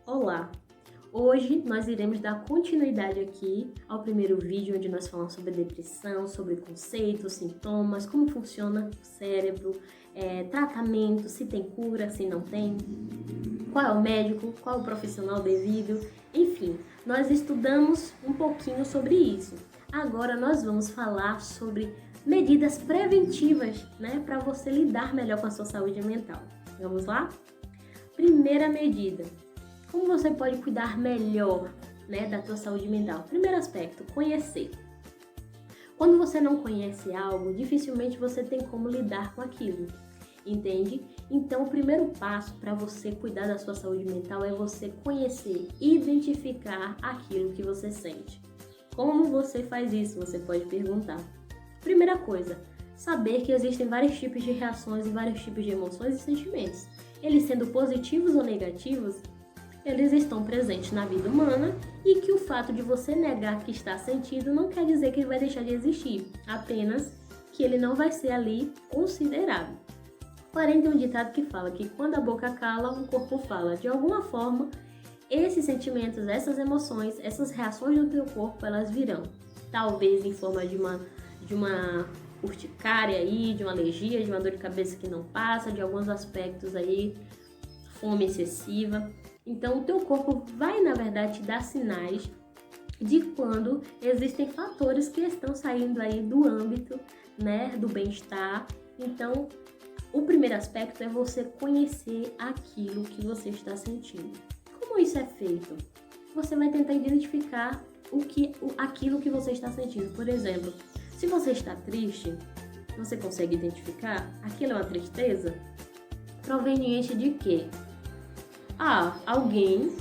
Olá! Hoje nós iremos dar continuidade aqui ao primeiro vídeo onde nós falamos sobre depressão, sobre conceitos, sintomas, como funciona o cérebro, tratamento, se tem cura, se não tem, qual é o médico, qual é o profissional devido, enfim, nós estudamos um pouquinho sobre isso. Agora nós vamos falar sobre medidas preventivas, né, para você lidar melhor com a sua saúde mental. Vamos lá? Primeira medida. Como você pode cuidar melhor, né, da tua saúde mental? Primeiro aspecto, conhecer. Quando você não conhece algo, dificilmente você tem como lidar com aquilo, entende? Então, o primeiro passo para você cuidar da sua saúde mental é você conhecer, identificar aquilo que você sente. Como você faz isso? Você pode perguntar. Primeira coisa, saber que existem vários tipos de reações e vários tipos de emoções e sentimentos. Eles sendo positivos ou negativos, eles estão presentes na vida humana e que o fato de você negar que está sentindo não quer dizer que ele vai deixar de existir, apenas que ele não vai ser ali considerado. Porém, tem um ditado que fala que quando a boca cala, o corpo fala. De alguma forma, esses sentimentos, essas emoções, essas reações do teu corpo, elas virão. Talvez em forma de uma urticária aí, de uma alergia, de uma dor de cabeça que não passa, de alguns aspectos aí, fome excessiva. Então, o teu corpo vai, na verdade, te dar sinais de quando existem fatores que estão saindo aí do âmbito, né, do bem-estar. Então, o primeiro aspecto é você conhecer aquilo que você está sentindo. Como isso é feito? Você vai tentar identificar aquilo que você está sentindo. Por exemplo, se você está triste, você consegue identificar? Aquilo é uma tristeza proveniente de quê? Alguém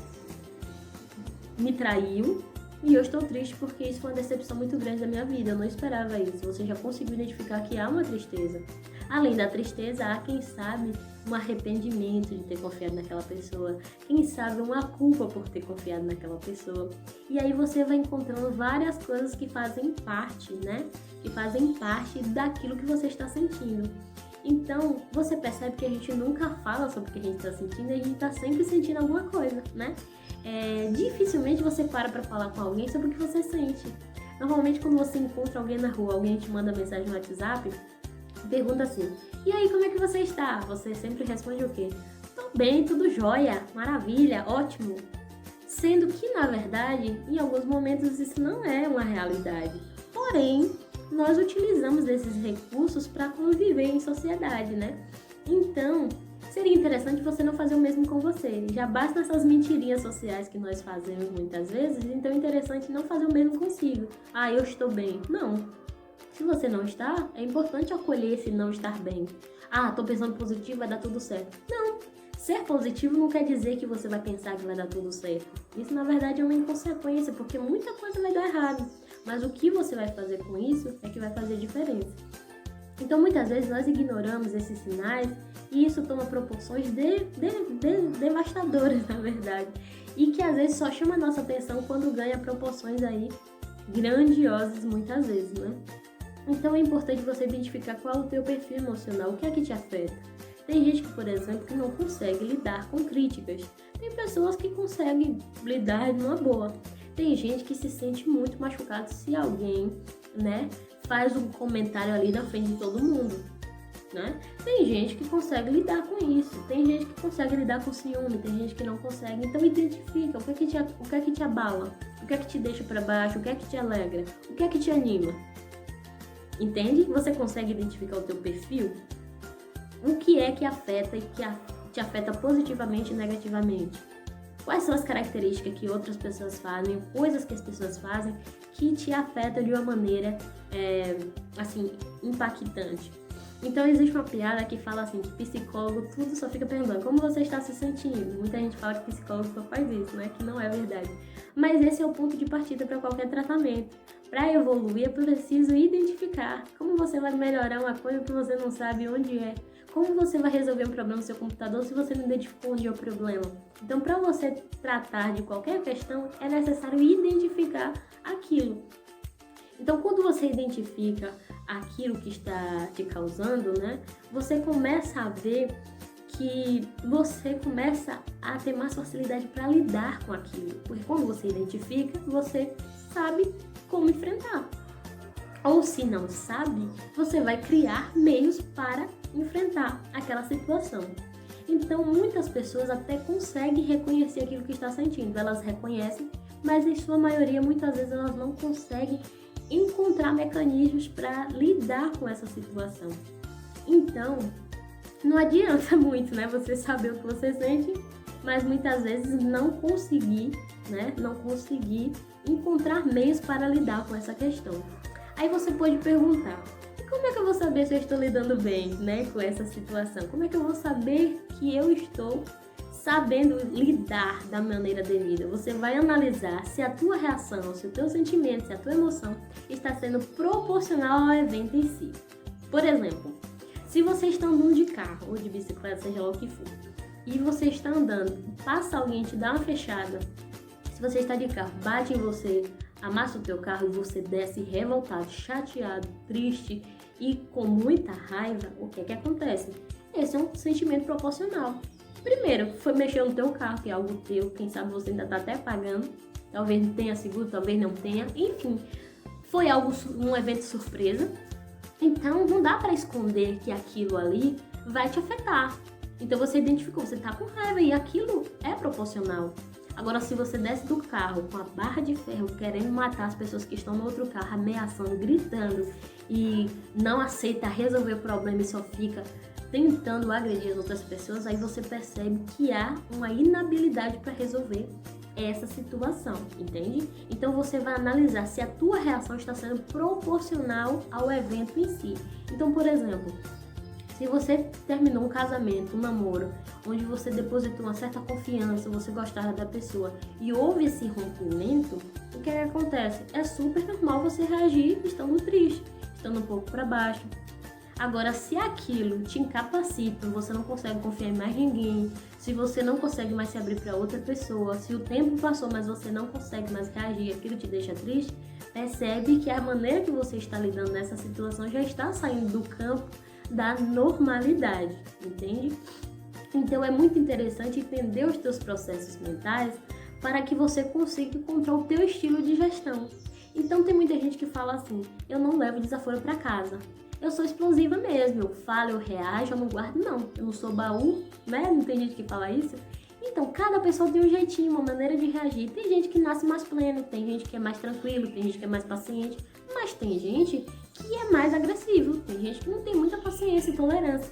me traiu e eu estou triste porque isso foi uma decepção muito grande da minha vida. Eu não esperava isso. Você já conseguiu identificar que há uma tristeza. Além da tristeza, há, quem sabe, um arrependimento de ter confiado naquela pessoa. Quem sabe, uma culpa por ter confiado naquela pessoa. E aí você vai encontrando várias coisas que fazem parte, né? Que fazem parte daquilo que você está sentindo. Então, você percebe que a gente nunca fala sobre o que a gente está sentindo e a gente está sempre sentindo alguma coisa, né? Dificilmente você para falar com alguém sobre o que você sente. Normalmente, quando você encontra alguém na rua, alguém te manda mensagem no WhatsApp, pergunta assim, e aí, como é que você está? Você sempre responde o quê? Tô bem, tudo jóia, maravilha, ótimo. Sendo que, na verdade, em alguns momentos isso não é uma realidade. Porém, nós utilizamos desses recursos para conviver em sociedade, né? Então, seria interessante você não fazer o mesmo com você. Já basta essas mentirinhas sociais que nós fazemos muitas vezes, então é interessante não fazer o mesmo consigo. Eu estou bem. Não. Se você não está, é importante acolher esse não estar bem. Tô pensando positivo, vai dar tudo certo. Não. Ser positivo não quer dizer que você vai pensar que vai dar tudo certo. Isso, na verdade, é uma inconsequência, porque muita coisa vai dar errado. Mas o que você vai fazer com isso é que vai fazer diferença. Então, muitas vezes, nós ignoramos esses sinais e isso toma proporções devastadoras, na verdade. E que, às vezes, só chama a nossa atenção quando ganha proporções aí grandiosas, muitas vezes, né? Então, é importante você identificar qual é o teu perfil emocional, o que é que te afeta. Tem gente que, por exemplo, que não consegue lidar com críticas. Tem pessoas que conseguem lidar numa boa. Tem gente que se sente muito machucado se alguém, né, faz um comentário ali na frente de todo mundo, né? Tem gente que consegue lidar com isso. Tem gente que consegue lidar com ciúme. Tem gente que não consegue. Então, identifica o que é que te abala, o que é que te deixa para baixo, o que é que te alegra, o que é que te anima. Entende? Você consegue identificar o teu perfil? O que é que afeta e que te afeta positivamente e negativamente? Quais são as características que outras pessoas fazem, coisas que as pessoas fazem que te afetam de uma maneira, impactante? Então, existe uma piada que fala assim, que psicólogo tudo só fica perguntando como você está se sentindo. Muita gente fala que psicólogo só faz isso, né? Que não é verdade. Mas esse é o ponto de partida para qualquer tratamento. Para evoluir, é preciso identificar como você vai melhorar uma coisa que você não sabe onde é. Como você vai resolver um problema no seu computador se você não identificou onde é o problema? Então, para você tratar de qualquer questão, é necessário identificar aquilo. Então, quando você identifica aquilo que está te causando, né, você começa a ver que você começa a ter mais facilidade para lidar com aquilo. Porque quando você identifica, você sabe como enfrentar. Ou se não sabe, você vai criar meios para enfrentar aquela situação. Então, muitas pessoas até conseguem reconhecer aquilo que está sentindo. Elas reconhecem, mas em sua maioria, muitas vezes, elas não conseguem encontrar mecanismos para lidar com essa situação. Então, não adianta muito, né, você saber o que você sente, mas muitas vezes não conseguir, não conseguir encontrar meios para lidar com essa questão. Aí você pode perguntar, como é que eu vou saber se eu estou lidando bem, com essa situação? Como é que eu vou saber que eu estou sabendo lidar da maneira devida? Você vai analisar se a tua reação, se o teu sentimento, se a tua emoção está sendo proporcional ao evento em si. Por exemplo, se você está andando de carro ou de bicicleta, seja lá o que for, e você está andando, passa alguém te dá uma fechada, se você está de carro, bate em você, amassa o teu carro e você desce revoltado, chateado, triste e com muita raiva, o que acontece? Esse é um sentimento proporcional. Primeiro, foi mexer no teu carro, que é algo teu, quem sabe você ainda está até pagando, talvez não tenha seguro, talvez não tenha, enfim, foi um evento surpresa. Então, não dá para esconder que aquilo ali vai te afetar. Então, você identificou, você está com raiva e aquilo é proporcional. Agora, se você desce do carro com a barra de ferro querendo matar as pessoas que estão no outro carro, ameaçando, gritando e não aceita resolver o problema e só fica tentando agredir as outras pessoas, aí você percebe que há uma inabilidade para resolver essa situação, entende? Então você vai analisar se a tua reação está sendo proporcional ao evento em si. Então, por exemplo, se você terminou um casamento, um namoro, onde você depositou uma certa confiança, você gostava da pessoa e houve esse rompimento, o que acontece? É super normal você reagir estando triste, estando um pouco para baixo. Agora, se aquilo te incapacita, você não consegue confiar em mais ninguém, se você não consegue mais se abrir para outra pessoa, se o tempo passou, mas você não consegue mais reagir, aquilo te deixa triste, percebe que a maneira que você está lidando nessa situação já está saindo do campo da normalidade, entende? Então é muito interessante entender os teus processos mentais para que você consiga encontrar o teu estilo de gestão. Então tem muita gente que fala assim, eu não levo desaforo para casa. Eu sou explosiva mesmo, eu falo, eu reajo, eu não guardo não. Eu não sou baú, Não tem gente que fala isso. Então, cada pessoa tem um jeitinho, uma maneira de reagir. Tem gente que nasce mais pleno, tem gente que é mais tranquilo, tem gente que é mais paciente. Mas tem gente que é mais agressivo, tem gente que não tem muita paciência e tolerância.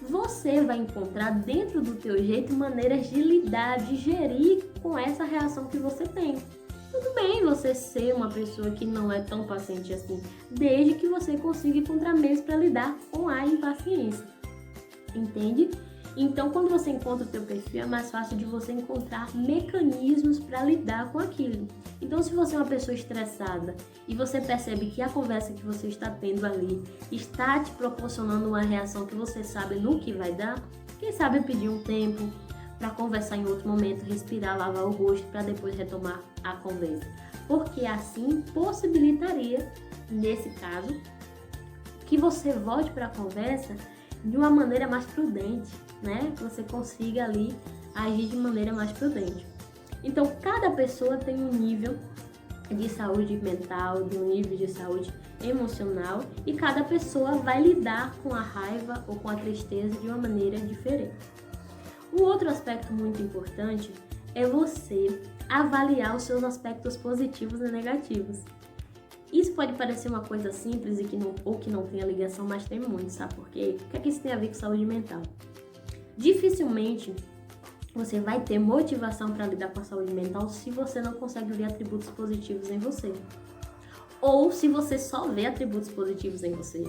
Você vai encontrar dentro do teu jeito maneiras de lidar, de gerir com essa reação que você tem. Tudo bem você ser uma pessoa que não é tão paciente assim, desde que você consiga encontrar meios para lidar com a impaciência. Entende? Então, quando você encontra o teu perfil, é mais fácil de você encontrar mecanismos para lidar com aquilo. Então, se você é uma pessoa estressada e você percebe que a conversa que você está tendo ali está te proporcionando uma reação que você sabe no que vai dar, quem sabe pedir um tempo para conversar em outro momento, respirar, lavar o rosto para depois retomar a conversa. Porque assim possibilitaria, nesse caso, que você volte para a conversa de uma maneira mais prudente, que você consiga ali agir de maneira mais prudente. Então, cada pessoa tem um nível de saúde mental, de um nível de saúde emocional e cada pessoa vai lidar com a raiva ou com a tristeza de uma maneira diferente. Um outro aspecto muito importante é você avaliar os seus aspectos positivos e negativos. Isso pode parecer uma coisa simples e que não tenha ligação, mas tem muito, sabe por quê? O que é que isso tem a ver com saúde mental? Dificilmente você vai ter motivação para lidar com a saúde mental se você não consegue ver atributos positivos em você. Ou se você só vê atributos positivos em você,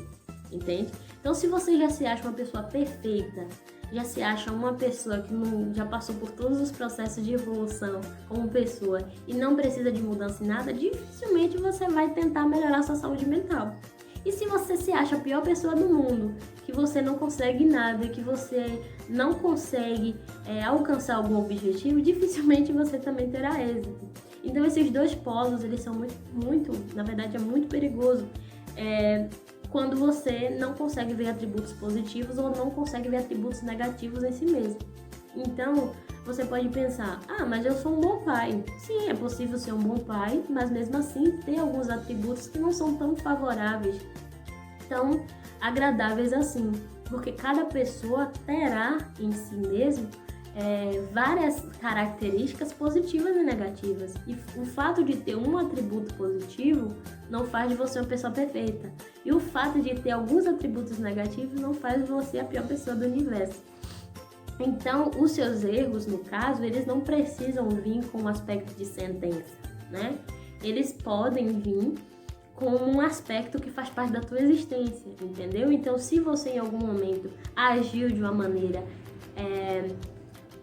entende? Então, se você já se acha uma pessoa perfeita, já se acha uma pessoa que já passou por todos os processos de evolução como pessoa e não precisa de mudança em nada, dificilmente você vai tentar melhorar sua saúde mental. E se você se acha a pior pessoa do mundo, que você não consegue nada, que você não consegue alcançar algum objetivo, dificilmente você também terá êxito. Então esses dois polos, eles são muito, na verdade é muito perigoso quando você não consegue ver atributos positivos ou não consegue ver atributos negativos em si mesmo. Então, você pode pensar, mas eu sou um bom pai. Sim, é possível ser um bom pai, mas mesmo assim tem alguns atributos que não são tão favoráveis, tão agradáveis assim, porque cada pessoa terá em si mesmo várias características positivas e negativas. E o fato de ter um atributo positivo não faz de você uma pessoa perfeita. E o fato de ter alguns atributos negativos não faz de você a pior pessoa do universo. Então, os seus erros, no caso, eles não precisam vir com um aspecto de sentença, né? Eles podem vir com um aspecto que faz parte da tua existência, entendeu? Então, se você em algum momento agiu de uma maneira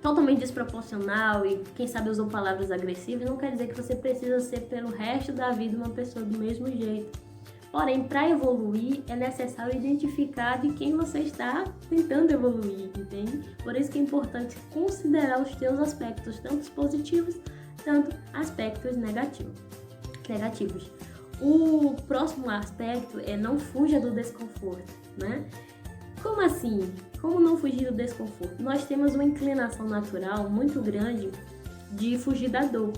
totalmente desproporcional e, quem sabe, usou palavras agressivas, não quer dizer que você precisa ser pelo resto da vida uma pessoa do mesmo jeito. Porém, para evoluir, é necessário identificar de quem você está tentando evoluir, entende? Por isso que é importante considerar os teus aspectos, tanto os positivos, tanto aspectos negativos. O próximo aspecto é não fuja do desconforto, né? Como assim? Como não fugir do desconforto? Nós temos uma inclinação natural muito grande de fugir da dor,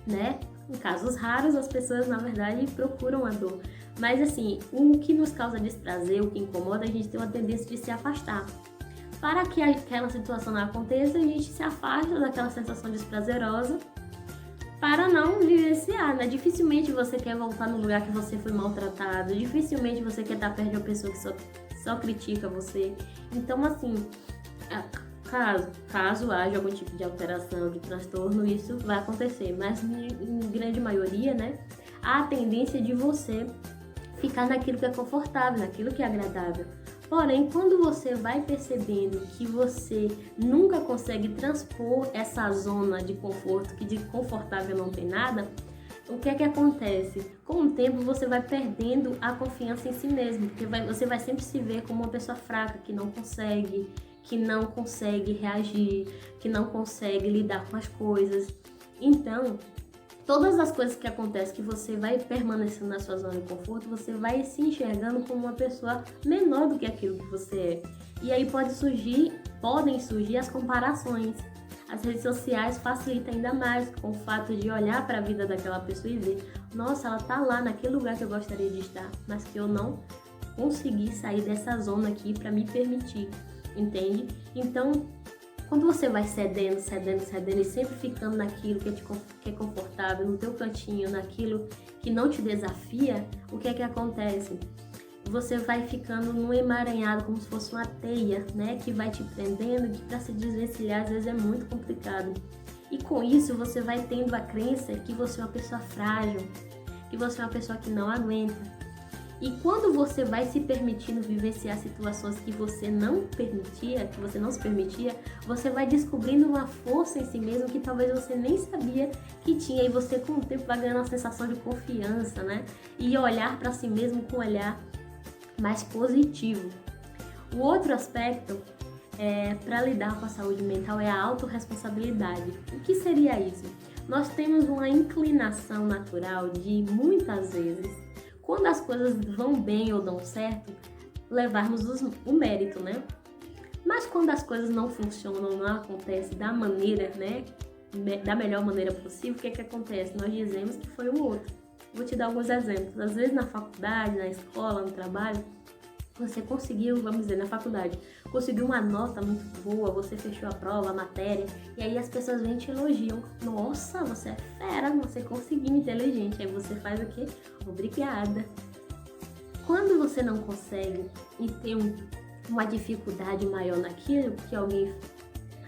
né? Em casos raros, as pessoas, na verdade, procuram a dor. Mas, assim, o que nos causa desprazer, o que incomoda, a gente tem uma tendência de se afastar. Para que aquela situação não aconteça, a gente se afasta daquela sensação desprazerosa para não vivenciar, né? Dificilmente você quer voltar no lugar que você foi maltratado, dificilmente você quer estar perto de uma pessoa que só critica você. Então, assim, caso haja algum tipo de alteração, de transtorno, isso vai acontecer. Mas, em grande maioria, né, há a tendência de você ficar naquilo que é confortável, naquilo que é agradável. Porém, quando você vai percebendo que você nunca consegue transpor essa zona de conforto, que de confortável não tem nada, o que é que acontece? Com o tempo você vai perdendo a confiança em si mesmo, porque você vai sempre se ver como uma pessoa fraca, que não consegue reagir, que não consegue lidar com as coisas. Então, todas as coisas que acontecem, que você vai permanecendo na sua zona de conforto, você vai se enxergando como uma pessoa menor do que aquilo que você é. E aí podem surgir as comparações. As redes sociais facilitam ainda mais com o fato de olhar para a vida daquela pessoa e ver, nossa, ela tá lá naquele lugar que eu gostaria de estar, mas que eu não consegui sair dessa zona aqui para me permitir, entende? Então, quando você vai cedendo e sempre ficando naquilo que é confortável, no teu cantinho, naquilo que não te desafia, o que é que acontece? Você vai ficando num emaranhado, como se fosse uma teia, né? Que vai te prendendo, que para se desvencilhar às vezes é muito complicado. E com isso você vai tendo a crença que você é uma pessoa frágil, que você é uma pessoa que não aguenta. E quando você vai se permitindo vivenciar situações que você não se permitia, você vai descobrindo uma força em si mesmo que talvez você nem sabia que tinha. E você, com o tempo, vai ganhando uma sensação de confiança, né? E olhar para si mesmo com um olhar mais positivo. O outro aspecto para lidar com a saúde mental é a autorresponsabilidade. O que seria isso? Nós temos uma inclinação natural de, muitas vezes, quando as coisas vão bem ou dão certo, levarmos o mérito, né? Mas quando as coisas não funcionam, não acontecem da maneira, né? Da melhor maneira possível, o que é que acontece? Nós dizemos que foi o outro. Vou te dar alguns exemplos. Às vezes na faculdade, na escola, no trabalho, você conseguiu, vamos dizer, na faculdade, conseguiu uma nota muito boa, você fechou a prova, a matéria, e aí as pessoas vêm e te elogiam. Nossa, você é fera, você conseguiu, inteligente. Aí você faz o quê? Obrigada. Quando você não consegue e tem uma dificuldade maior naquilo, que alguém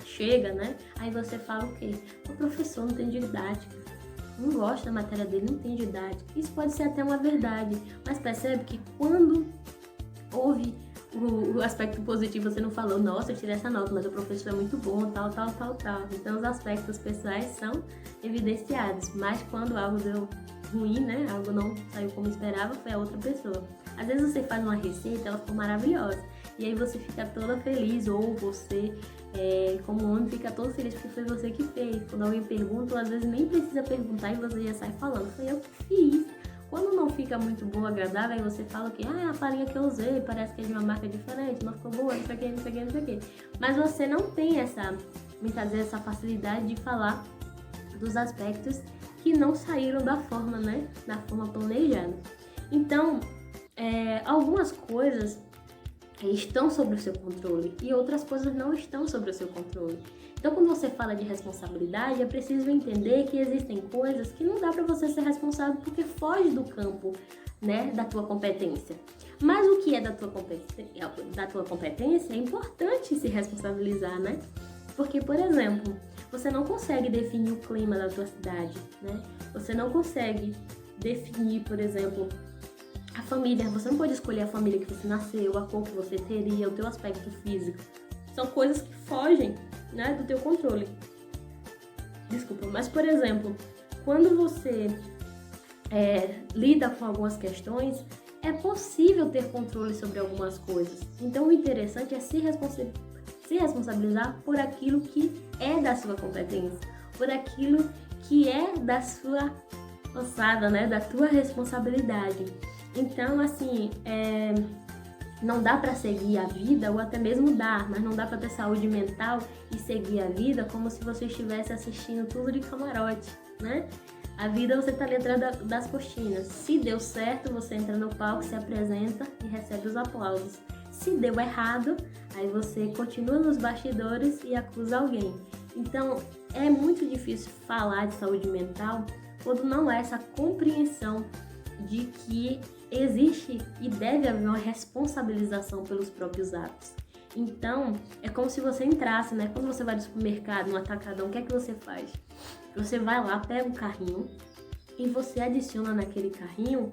chega, né? Aí você fala o quê? O professor não tem didática, não gosta da matéria dele, não tem didática. Isso pode ser até uma verdade, mas percebe que quando houve o aspecto positivo, você não falou, nossa, eu tirei essa nota, mas o professor é muito bom, tal. Então os aspectos pessoais são evidenciados, mas quando algo deu ruim, né, algo não saiu como esperava, foi a outra pessoa. Às vezes você faz uma receita, ela ficou maravilhosa, e aí você fica toda feliz, ou você, como homem, fica todo feliz porque foi você que fez. Quando alguém pergunta, ou às vezes nem precisa perguntar e você já sai falando, foi eu que fiz. Quando não fica muito boa, agradável, aí você fala que a farinha que eu usei parece que é de uma marca diferente, não ficou boa, não sei o que, não sei o que, não sei o que. Mas você não tem muitas vezes, essa facilidade de falar dos aspectos que não saíram da forma, né? Da forma planejada. Então, algumas coisas estão sob o seu controle e outras coisas não estão sob o seu controle. Então, quando você fala de responsabilidade, é preciso entender que existem coisas que não dá para você ser responsável porque foge do campo, né, da tua competência. Mas o que é da tua competência é importante se responsabilizar, né? Porque, por exemplo, você não consegue definir o clima da tua cidade, né? Você não consegue definir, por exemplo, a família. Você não pode escolher a família que você nasceu, a cor que você teria, o teu aspecto físico. São coisas que fogem, né, do teu controle. Desculpa, mas, por exemplo, quando você lida com algumas questões, é possível ter controle sobre algumas coisas. Então, o interessante é se responsabilizar por aquilo que é da sua competência, por aquilo que é da sua ossada, né, da tua responsabilidade. Então, assim, não dá para seguir a vida, ou até mesmo dá, mas não dá para ter saúde mental e seguir a vida como se você estivesse assistindo tudo de camarote, né? A vida você tá ali atrás das cortinas. Se deu certo, você entra no palco, se apresenta e recebe os aplausos. Se deu errado, aí você continua nos bastidores e acusa alguém. Então, é muito difícil falar de saúde mental quando não há essa compreensão de que existe e deve haver uma responsabilização pelos próprios atos. Então, é como se você entrasse, né? Quando você vai no supermercado, no atacadão, o que é que você faz? Você vai lá, pega um carrinho e você adiciona naquele carrinho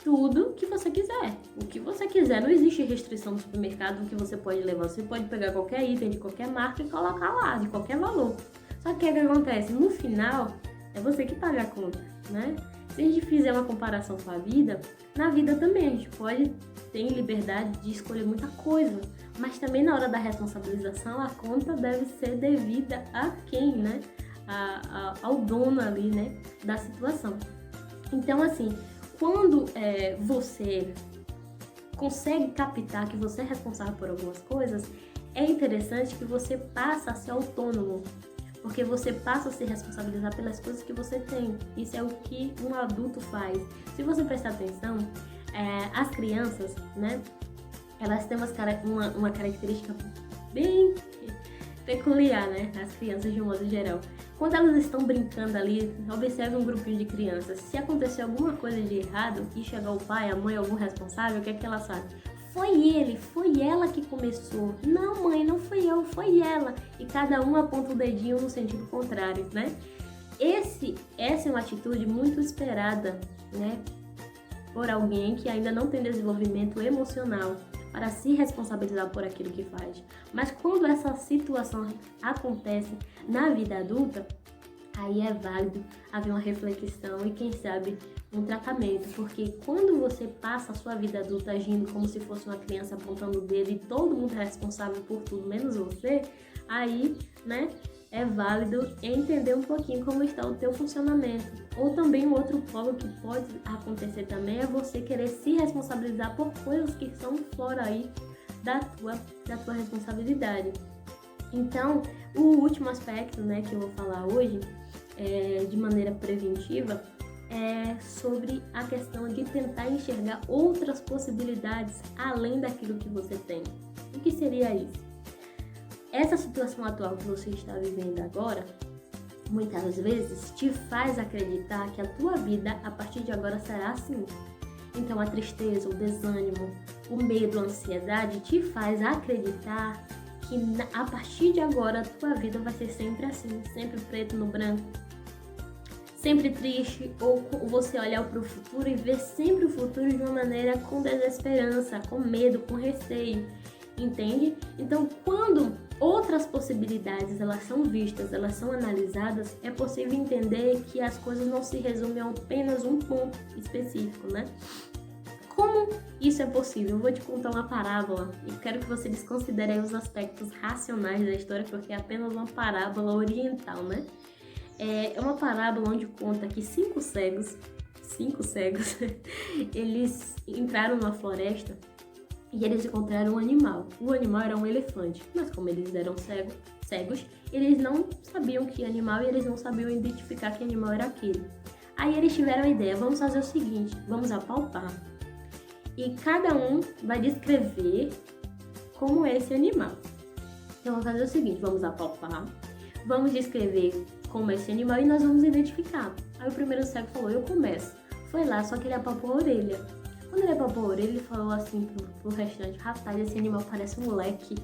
tudo que você quiser. O que você quiser, não existe restrição no supermercado do que você pode levar. Você pode pegar qualquer item de qualquer marca e colocar lá, de qualquer valor. Só que o que acontece? No final, é você que paga a conta, né? Se a gente fizer uma comparação com a vida, na vida também a gente pode ter liberdade de escolher muita coisa, mas também na hora da responsabilização a conta deve ser devida a quem, né? Ao dono ali, né? Da situação. Então, assim, quando você consegue captar que você é responsável por algumas coisas, é interessante que você passa a ser autônomo. Porque você passa a se responsabilizar pelas coisas que você tem. Isso é o que um adulto faz. Se você prestar atenção, as crianças, né? Elas têm uma característica bem peculiar, né? As crianças de um modo geral. Quando elas estão brincando ali, observe um grupinho de crianças. Se acontecer alguma coisa de errado e chegar o pai, a mãe, algum responsável, o que é que ela sabe? Foi ela que começou. Não, mãe, não fui eu, foi ela. E cada um aponta o dedinho no sentido contrário, né? Essa é uma atitude muito esperada, né? Por alguém que ainda não tem desenvolvimento emocional para se responsabilizar por aquilo que faz. Mas quando essa situação acontece na vida adulta, aí é válido haver uma reflexão e, quem sabe, um tratamento, porque quando você passa a sua vida adulta agindo como se fosse uma criança apontando o dedo e todo mundo é responsável por tudo, menos você, aí, né, é válido entender um pouquinho como está o teu funcionamento. Ou também um outro polo que pode acontecer também é você querer se responsabilizar por coisas que são fora aí da tua responsabilidade. Então, o último aspecto, né, que eu vou falar hoje, de maneira preventiva, é sobre a questão de tentar enxergar outras possibilidades além daquilo que você tem. O que seria isso? Essa situação atual que você está vivendo agora, muitas vezes te faz acreditar que a tua vida a partir de agora será assim. Então a tristeza, o desânimo, o medo, a ansiedade te faz acreditar que a partir de agora a tua vida vai ser sempre assim, sempre preto no branco, sempre triste, ou você olhar para o futuro e ver sempre o futuro de uma maneira com desesperança, com medo, com receio, entende? Então, quando outras possibilidades elas são vistas, elas são analisadas, é possível entender que as coisas não se resumem a apenas um ponto específico, né? Como isso é possível? Eu vou te contar uma parábola e quero que você desconsidere aí os aspectos racionais da história, porque é apenas uma parábola oriental, né? É uma parábola onde conta que 5 cegos 5 cegos, eles entraram numa floresta e eles encontraram um animal. O animal era um elefante, mas como eles eram cegos, eles não sabiam que animal e eles não sabiam identificar que animal era aquele. Aí eles tiveram a ideia, vamos fazer o seguinte, vamos apalpar. E cada um vai descrever como é esse animal. Então vamos fazer o seguinte, vamos apalpar, vamos descrever como é esse animal e nós vamos identificar. Aí o primeiro cego falou, eu começo. Foi lá, só que ele apalpou a orelha. Quando ele apalpou a orelha, ele falou assim pro restante, rapaz, esse animal parece um leque.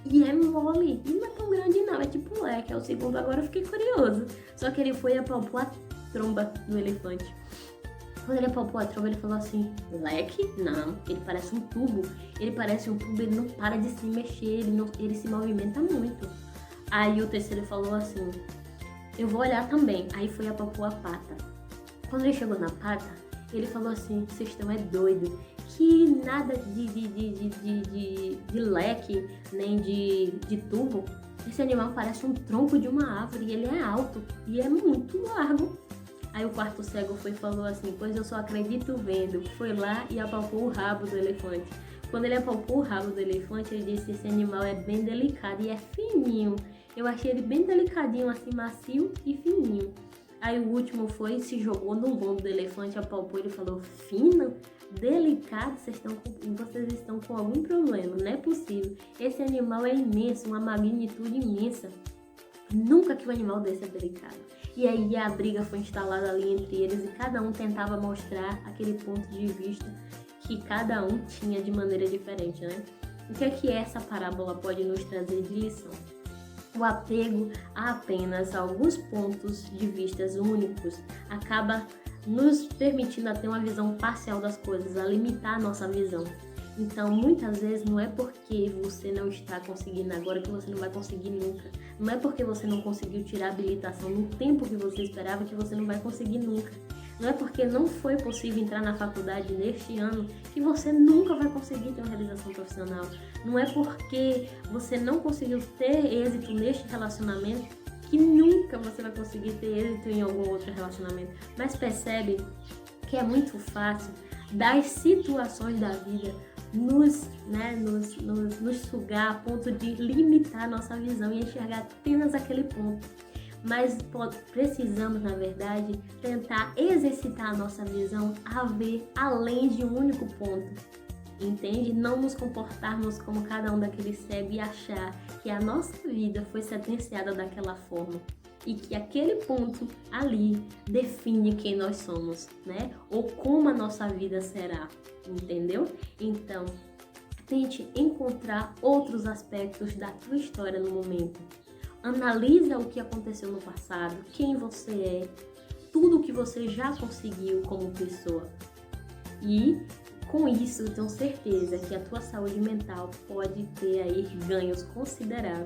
E é mole, e não é tão grande não, é tipo um leque. É o segundo, agora eu fiquei curioso. Só que ele foi e apalpou a tromba do elefante. Quando ele apalpou a tromba, ele falou assim, leque? Não, ele parece um tubo. Ele parece um tubo, ele não para de se mexer, ele se movimenta muito. Aí o terceiro falou assim, eu vou olhar também. Aí foi e apalpou a pata. Quando ele chegou na pata, ele falou assim, vocês estão é doido. Que nada de leque, nem de tubo. Esse animal parece um tronco de uma árvore e ele é alto e é muito largo. Aí o quarto cego foi e falou assim, pois eu só acredito vendo. Foi lá e apalpou o rabo do elefante. Quando ele apalpou o rabo do elefante, ele disse, esse animal é bem delicado e é fininho. Eu achei ele bem delicadinho, assim, macio e fininho. Aí o último foi, se jogou no lombo do elefante, apalpou, ele falou, fino? Delicado? Vocês estão com algum problema, não é possível. Esse animal é imenso, uma magnitude imensa. Nunca que um animal desse é delicado. E aí a briga foi instalada ali entre eles e cada um tentava mostrar aquele ponto de vista que cada um tinha de maneira diferente, né? O que é que essa parábola pode nos trazer de lição? O apego a apenas alguns pontos de vistas únicos acaba nos permitindo a ter uma visão parcial das coisas, a limitar a nossa visão. Então, muitas vezes, não é porque você não está conseguindo agora que você não vai conseguir nunca. Não é porque você não conseguiu tirar a habilitação no tempo que você esperava que você não vai conseguir nunca. Não é porque não foi possível entrar na faculdade neste ano que você nunca vai conseguir ter uma realização profissional. Não é porque você não conseguiu ter êxito neste relacionamento que nunca você vai conseguir ter êxito em algum outro relacionamento. Mas percebe que é muito fácil das situações da vida nos sugar a ponto de limitar a nossa visão e enxergar apenas aquele ponto. Mas precisamos, na verdade, tentar exercitar a nossa visão a ver além de um único ponto. Entende? Não nos comportarmos como cada um daqueles cegos e achar que a nossa vida foi sentenciada daquela forma e que aquele ponto ali define quem nós somos, né? Ou como a nossa vida será, entendeu? Então, tente encontrar outros aspectos da tua história no momento. Analisa o que aconteceu no passado, quem você é, tudo o que você já conseguiu como pessoa. E com isso, eu tenho certeza que a tua saúde mental pode ter aí ganhos consideráveis.